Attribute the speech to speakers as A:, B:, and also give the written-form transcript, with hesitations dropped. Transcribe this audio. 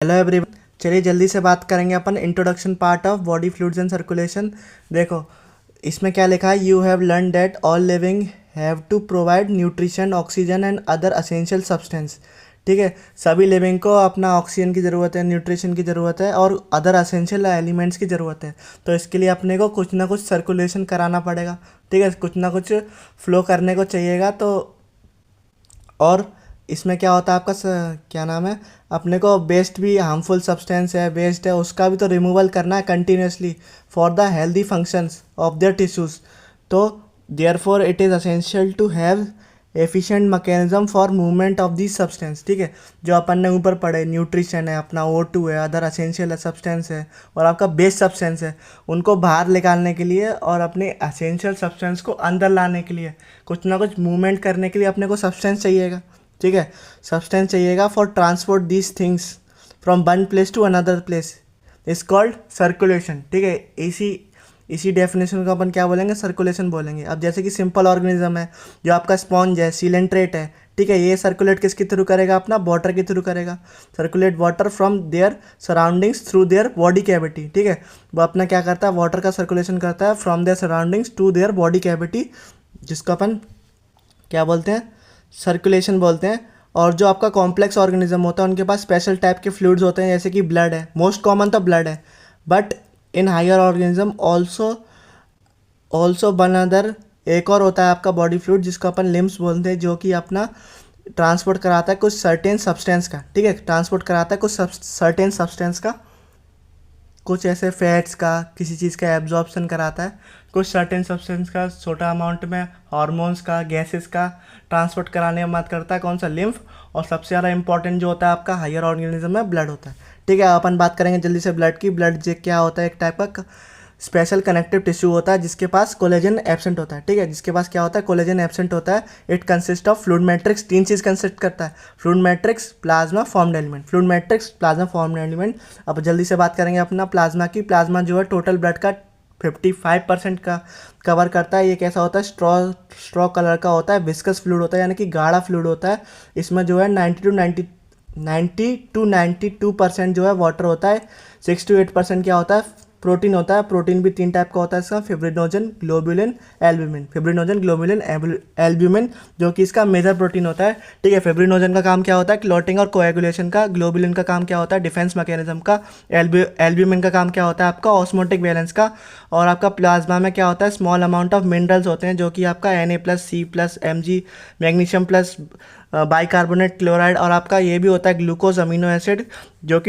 A: Hello everyone. चलिए जल्दी से बात करेंगे अपन introduction part of body fluids and circulation. देखो इसमें क्या लिखा है, you have learn that all living have to provide nutrition oxygen and other essential substance. ठीक है, सभी लिविंग को अपना ऑक्सीजन की ज़रूरत है, न्यूट्रिशन की ज़रूरत है और अदर असेंशियल एलिमेंट्स की ज़रूरत है। तो इसके लिए अपने को कुछ ना कुछ सर्कुलेशन कराना पड़ेगा। ठीक है, कुछ ना कुछ फ्लो करने को चाहिएगा। तो और इसमें क्या होता है आपका क्या नाम है, अपने को वेस्ट भी, हार्मफुल सब्सटेंस है, वेस्ट है, उसका भी तो रिमूवल करना है continuously for the healthy functions of their tissues. तो therefore it is essential to have efficient mechanism for movement of this substance. ठीक है, जो अपन ने ऊपर पढ़े, न्यूट्रिशन है, अपना O2 है, अदर असेंशियल सब्सटेंस है और आपका बेस सब्सटेंस है, उनको बाहर निकालने के लिए और अपने असेंशियल सब्सटेंस को अंदर लाने के लिए, कुछ ना कुछ मूवमेंट करने के लिए अपने को सब्सटेंस चाहिएगा। ठीक है, सब्सटेंस चाहिएगा for transport these things from one place to another place is called circulation. ठीक है, इसी डेफिनेशन को अपन क्या बोलेंगे, सर्कुलेशन बोलेंगे। अब जैसे कि सिंपल ऑर्गेनिज्म है, जो आपका स्पॉन्ज है, सीलेंट्रेट है, ठीक है, ये सर्कुलेट किसके थ्रू करेगा, अपना वाटर के थ्रू करेगा। Circulate water from their surroundings through their body cavity. ठीक है, वो अपना क्या करता है, वाटर का सर्कुलेशन करता है from their surroundings to their body cavity, जिसको अपन क्या बोलते हैं, सर्कुलेशन बोलते हैं। और जो आपका कॉम्प्लेक्स ऑर्गेनिज्म होता है, उनके पास स्पेशल टाइप के फ्लूइड्स होते हैं, जैसे कि ब्लड है, मोस्ट कॉमन तो ब्लड है, but in higher organism also one other, एक और होता है आपका बॉडी फ्लूइड जिसको अपन लिम्स बोलते हैं, जो कि अपना ट्रांसपोर्ट कराता है कुछ सर्टेन सब्सटेंस का। ठीक है, ट्रांसपोर्ट कराता है कुछ सर्टेन सब्सटेंस का, कुछ ऐसे फैट्स का, किसी चीज़ का एब्जॉर्प्शन कराता है, कुछ सर्टेन सब्सटेंस का छोटा अमाउंट में, हार्मोन्स का, गैसेस का ट्रांसपोर्ट कराने में मदद करता है, कौन सा, लिम्फ। और सबसे ज़्यादा इंपॉर्टेंट जो होता है आपका हायर ऑर्गेनिज्म में, ब्लड होता है। ठीक है, अपन बात करेंगे जल्दी से ब्लड की। ब्लड जो क्या होता है, एक टाइप का स्पेशल कनेक्टिव टिश्यू होता है जिसके पास कोलेजन एब्सेंट होता है। ठीक है, जिसके पास क्या होता है, कोलेजन एब्सेंट होता है। It consist of fluid matrix, तीन चीज़ कंसिस्ट करता है, fluid matrix, plasma, formed element. Fluid matrix, plasma, formed element. अब जल्दी से बात करेंगे अपना प्लाज्मा की। प्लाज्मा जो है टोटल ब्लड का 55% का कवर करता है। ये कैसा होता है, स्ट्रॉ कलर का होता है, विस्कस फ्लूइड होता है, यानी कि गाढ़ा फ्लूइड होता है। इसमें जो है 90 to 92% जो है वाटर होता है। 6 to 8% क्या होता है, प्रोटीन होता है। प्रोटीन भी तीन टाइप का होता है इसका, fibrinogen, globulin, albumin. Fibrinogen, globulin, albumin, जो कि इसका मेजर प्रोटीन होता है। ठीक है, फिब्रिनोजन का काम क्या होता है, क्लॉटिंग और कोएगुलेशन का। ग्लोबुलिन का काम क्या होता है, डिफेंस मैकेनिज्म का। एल्ब्यूमिन का काम क्या होता है, आपका ऑस्मोटिक बैलेंस का। और आपका प्लाज्मा में क्या होता है, स्मॉल अमाउंट ऑफ मिनरल्स होते हैं, जो कि आपका Na+, C+, Mg, magnesium plus bicarbonate, chloride, और आपका ये भी होता है ग्लूकोज अमीनो एसिड, जो कि